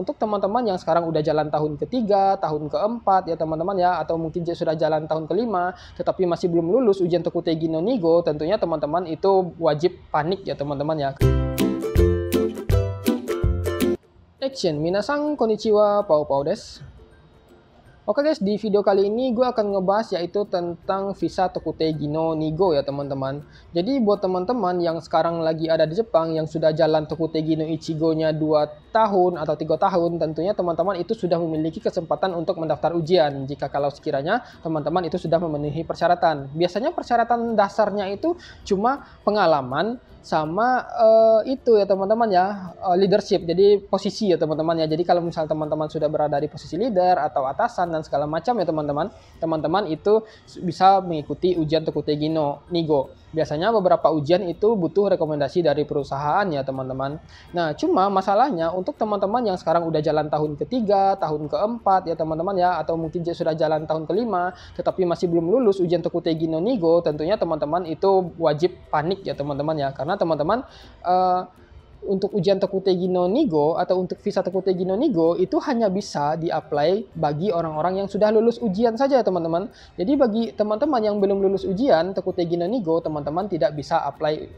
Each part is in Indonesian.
Untuk teman-teman yang sekarang udah jalan tahun ketiga, tahun keempat ya teman-teman ya, atau mungkin sudah jalan tahun kelima, tetapi masih belum lulus ujian Tokutegi no Nigo, tentunya teman-teman itu wajib panik ya teman-teman ya. Action, minasan konnichiwa, pau pau desu. Oke guys, di video kali ini gue akan ngebahas yaitu tentang visa Tokutegi no Nigo ya teman-teman. Jadi buat teman-teman yang sekarang lagi ada di Jepang yang sudah jalan Tokutegi no Ichigo-nya 2 tahun atau 3 tahun, tentunya teman-teman itu sudah memiliki kesempatan untuk mendaftar ujian jika kalau sekiranya teman-teman itu sudah memenuhi persyaratan. Biasanya persyaratan dasarnya itu cuma pengalaman sama itu ya teman-teman ya, leadership, jadi posisi ya teman-teman ya. Jadi kalau misalnya teman-teman sudah berada di posisi leader atau atasan dan segala macam ya teman-teman itu bisa mengikuti ujian Tokutegi no Nigo. Biasanya beberapa ujian itu butuh rekomendasi dari perusahaan ya teman-teman. Nah cuma masalahnya untuk teman-teman yang sekarang udah jalan tahun ketiga, tahun keempat ya teman-teman ya, atau mungkin sudah jalan tahun kelima tetapi masih belum lulus ujian Tokutegi no Nigo, tentunya teman-teman itu wajib panik ya teman-teman ya, karena teman-teman untuk ujian Tokutegi no Nigo atau untuk visa Tokutegi no Nigo itu hanya bisa di-apply bagi orang-orang yang sudah lulus ujian saja ya teman-teman. Jadi bagi teman-teman yang belum lulus ujian Tokutegi no Nigo, teman-teman tidak bisa apply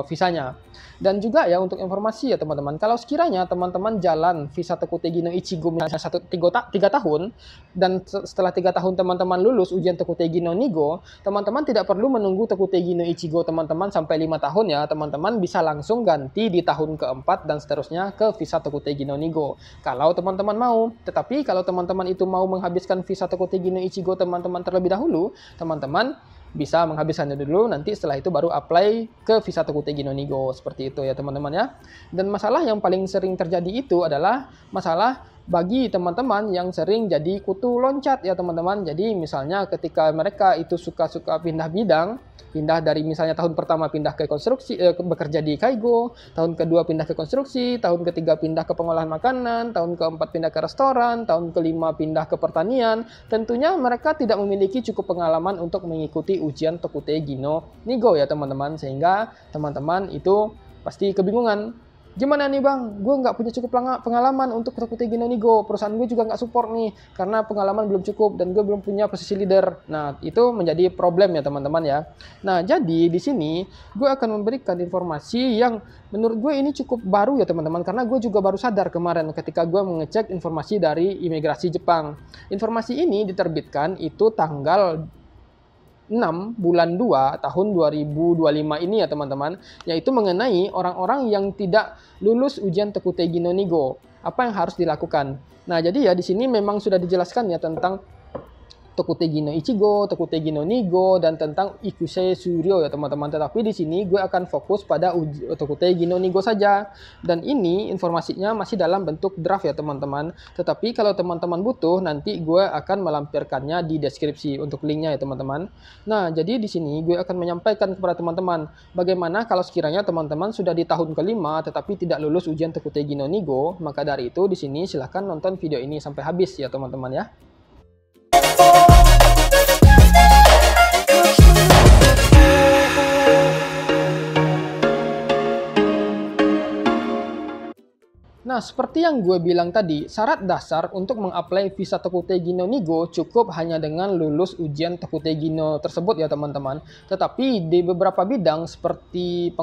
visanya. Dan juga ya untuk informasi ya teman-teman, kalau sekiranya teman-teman jalan visa Tokutegi no Ichigo misalnya 3 tahun, dan setelah 3 tahun teman-teman lulus ujian Tokutegi no Nigo, teman-teman tidak perlu menunggu Tokutegi no Ichigo teman-teman sampai 5 tahun ya, teman-teman bisa langsung ganti di tahun keempat dan seterusnya ke visa Tokutegi no Nigo kalau teman-teman mau. Tetapi kalau teman-teman itu mau menghabiskan visa Tokutegi no Ichigo teman-teman terlebih dahulu, teman-teman bisa menghabiskannya dulu, nanti setelah itu baru apply ke visa Tokutegi no Nigo, seperti itu ya teman-teman ya. Dan masalah yang paling sering terjadi itu adalah masalah bagi teman-teman yang sering jadi kutu loncat ya teman-teman. Jadi misalnya ketika mereka itu suka-suka pindah bidang, pindah dari misalnya tahun pertama pindah ke konstruksi, bekerja di Kaigo, tahun kedua pindah ke konstruksi, tahun ketiga pindah ke pengolahan makanan, tahun keempat pindah ke restoran, tahun kelima pindah ke pertanian. Tentunya mereka tidak memiliki cukup pengalaman untuk mengikuti ujian Tokutegi no Nigo ya teman-teman, sehingga teman-teman itu pasti kebingungan. Gimana nih bang, gue nggak punya cukup pengalaman untuk Tokutegi no Nigo, perusahaan gue juga nggak support nih karena pengalaman belum cukup dan gue belum punya posisi leader. Nah itu menjadi problem ya teman-teman ya. Nah jadi di sini gue akan memberikan informasi yang menurut gue ini cukup baru ya teman-teman, karena gue juga baru sadar kemarin ketika gue mengecek informasi dari imigrasi Jepang. Informasi ini diterbitkan itu tanggal 6 bulan 2 tahun 2025 ini ya teman-teman, yaitu mengenai orang-orang yang tidak lulus ujian Tokutegi no Nigo. Apa yang harus dilakukan? Nah, jadi ya di sini memang sudah dijelaskan ya tentang Tokutegi no Ichigo, Tokutegi no Nigo, dan tentang Ikusei Suryo ya teman-teman. Tetapi di sini gue akan fokus pada Tokutegi no Nigo saja. Dan ini informasinya masih dalam bentuk draft ya teman-teman. Tetapi kalau teman-teman butuh, nanti gue akan melampirkannya di deskripsi untuk linknya ya teman-teman. Nah, jadi di sini gue akan menyampaikan kepada teman-teman bagaimana kalau sekiranya teman-teman sudah di tahun kelima tetapi tidak lulus ujian Tokutegi no Nigo. Maka dari itu di sini silahkan nonton video ini sampai habis ya teman-teman ya. Nah, seperti yang gue bilang tadi, syarat dasar untuk mengapply visa Tokutegi no Nigo cukup hanya dengan lulus ujian Tokutegi no tersebut ya teman-teman. Tetapi di beberapa bidang seperti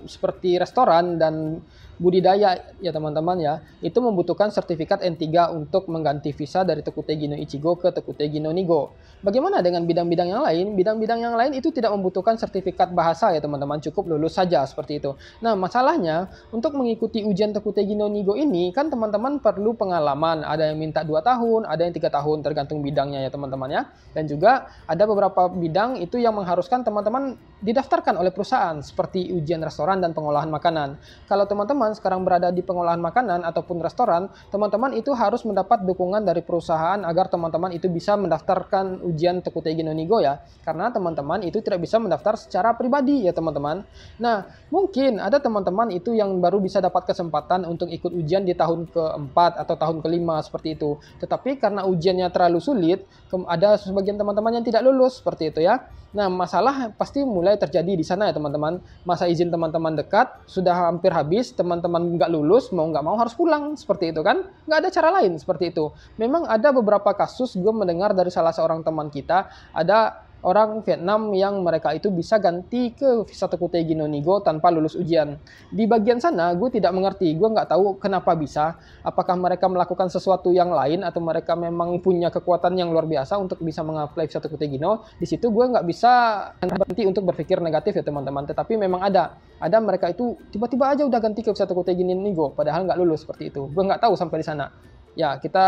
seperti restoran dan budidaya ya teman-teman ya, itu membutuhkan sertifikat N3 untuk mengganti visa dari Tokutegi no Ichigo ke Tokutegi no Nigo. Bagaimana dengan bidang-bidang yang lain? Bidang-bidang yang lain itu tidak membutuhkan sertifikat bahasa ya teman-teman, cukup lulus saja seperti itu. Nah, masalahnya untuk mengikuti ujian Tokutegi no Nigo ini kan teman-teman perlu pengalaman. Ada yang minta 2 tahun, ada yang 3 tahun tergantung bidangnya ya teman-teman ya. Dan juga ada beberapa bidang itu yang mengharuskan teman-teman didaftarkan oleh perusahaan seperti ujian restoran dan pengolahan makanan. Kalau teman-teman sekarang berada di pengolahan makanan ataupun restoran, teman-teman itu harus mendapat dukungan dari perusahaan agar teman-teman itu bisa mendaftarkan ujian Tokutegi no Nigo ya. Karena teman-teman itu tidak bisa mendaftar secara pribadi ya teman-teman. Nah, mungkin ada teman-teman itu yang baru bisa dapat kesempatan untuk ikut ujian di tahun keempat atau tahun kelima seperti itu. Tetapi karena ujiannya terlalu sulit, ada sebagian teman-teman yang tidak lulus seperti itu ya. Nah, masalah pasti mulai terjadi di sana ya teman-teman. Masa izin teman-teman dekat, sudah hampir habis, teman-teman nggak lulus, mau nggak mau harus pulang, seperti itu kan. Nggak ada cara lain seperti itu. Memang ada beberapa kasus gue mendengar dari salah seorang teman kita, ada orang Vietnam yang mereka itu bisa ganti ke visa Tokutegi no Nigo tanpa lulus ujian. Di bagian sana gue tidak mengerti, gue nggak tahu kenapa bisa. Apakah mereka melakukan sesuatu yang lain atau mereka memang punya kekuatan yang luar biasa untuk bisa mengapply visa Tokutegi no. Di situ gue nggak bisa berhenti untuk berpikir negatif ya teman-teman. Tetapi memang ada mereka itu tiba-tiba aja udah ganti ke visa Tokutegi no Nigo padahal nggak lulus seperti itu. Gue nggak tahu sampai di sana. Ya kita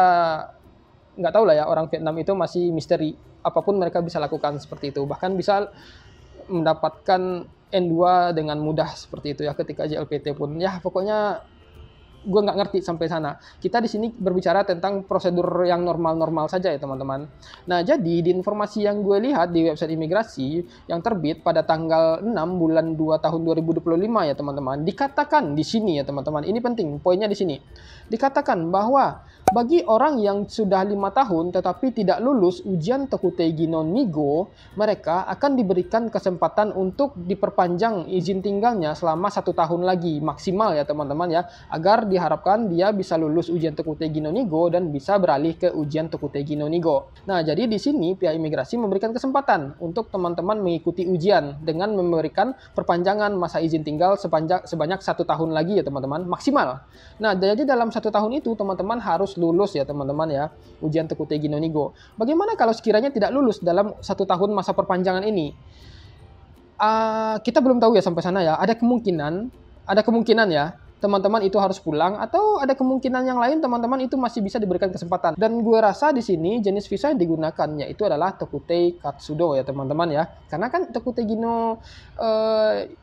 nggak tahu lah ya, orang Vietnam itu masih misteri. Apapun mereka bisa lakukan seperti itu. Bahkan bisa mendapatkan N2 dengan mudah seperti itu ya ketika JLPT pun. Ya pokoknya gue nggak ngerti sampai sana. Kita di sini berbicara tentang prosedur yang normal-normal saja ya teman-teman. Nah jadi di informasi yang gue lihat di website imigrasi yang terbit pada tanggal 6 bulan 2 tahun 2025 ya teman-teman. Dikatakan di sini ya teman-teman, ini penting poinnya di sini. Dikatakan bahwa bagi orang yang sudah 5 tahun tetapi tidak lulus ujian Tokutegi no Nigo, mereka akan diberikan kesempatan untuk diperpanjang izin tinggalnya selama 1 tahun lagi maksimal ya teman-teman ya, agar diharapkan dia bisa lulus ujian Tokutegi no Nigo dan bisa beralih ke ujian Tokutegi no Nigo. Nah jadi di sini pihak imigrasi memberikan kesempatan untuk teman-teman mengikuti ujian dengan memberikan perpanjangan masa izin tinggal sebanyak 1 tahun lagi ya teman-teman, maksimal. Nah jadi dalam 1 tahun itu teman-teman harus lulus ya teman-teman ya ujian Tokutegi no Nigo. Bagaimana kalau sekiranya tidak lulus dalam 1 tahun masa perpanjangan ini? Kita belum tahu ya sampai sana ya. Ada kemungkinan ya teman-teman itu harus pulang, atau ada kemungkinan yang lain teman-teman itu masih bisa diberikan kesempatan. Dan gue rasa di sini jenis visa yang digunakan yaitu adalah Tokutei Katsudo ya teman-teman ya. Karena kan Tokutegi no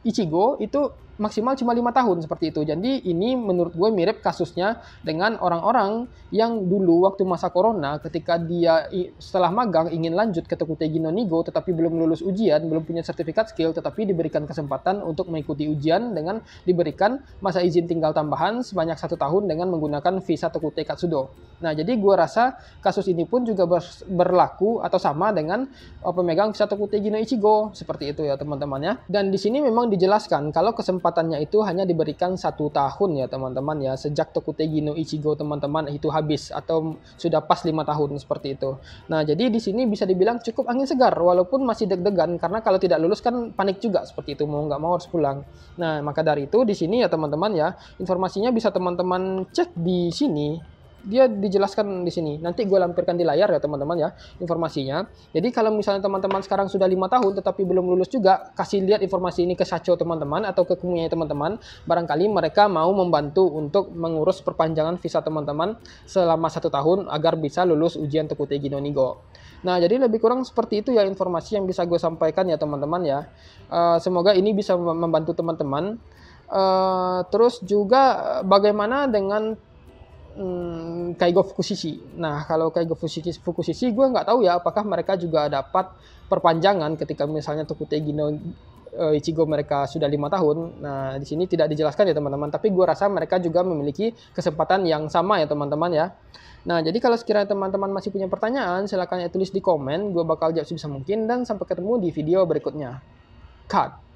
Ichigo itu maksimal cuma 5 tahun seperti itu. Jadi ini menurut gue mirip kasusnya dengan orang-orang yang dulu waktu masa corona ketika dia setelah magang ingin lanjut ke Tokutegi no Nigo tetapi belum lulus ujian, belum punya sertifikat skill, tetapi diberikan kesempatan untuk mengikuti ujian dengan diberikan masa izin tinggal tambahan sebanyak 1 tahun dengan menggunakan visa Tokutei Katsudo. Nah jadi gue rasa kasus ini pun juga berlaku atau sama dengan pemegang visa Tokutegi no Ichigo seperti itu ya teman-teman ya. Dan di sini memang dijelaskan kalau kesempatannya itu hanya diberikan 1 tahun ya teman-teman ya, sejak Tokutegi no Ichigo teman-teman itu habis atau sudah pas 5 tahun seperti itu. Nah jadi di sini bisa dibilang cukup angin segar walaupun masih deg-degan karena kalau tidak lulus kan panik juga seperti itu, mau nggak mau harus pulang. Nah maka dari itu di sini ya teman-teman ya, informasinya bisa teman-teman cek di sini. Dia dijelaskan di sini. Nanti gue lampirkan di layar ya teman-teman ya informasinya. Jadi kalau misalnya teman-teman sekarang sudah 5 tahun tetapi belum lulus juga, kasih lihat informasi ini ke Sacho teman-teman atau ke Kumiai teman-teman. Barangkali mereka mau membantu untuk mengurus perpanjangan visa teman-teman selama 1 tahun agar bisa lulus ujian Tokutegi no Nigo. Nah jadi lebih kurang seperti itu ya informasi yang bisa gue sampaikan ya teman-teman ya. Semoga ini bisa membantu teman-teman. Terus juga bagaimana dengan Kaigo Fukushiki. Nah, kalau Kaigo Fukushiki gue nggak tahu ya apakah mereka juga dapat perpanjangan ketika misalnya Tokutegi no Ichigo mereka sudah 5 tahun. Nah, di sini tidak dijelaskan ya teman-teman, tapi gue rasa mereka juga memiliki kesempatan yang sama ya teman-teman ya. Nah, jadi kalau sekiranya teman-teman masih punya pertanyaan, silahkan ya tulis di komen, gue bakal jawab sebisa mungkin, dan sampai ketemu di video berikutnya. Cut!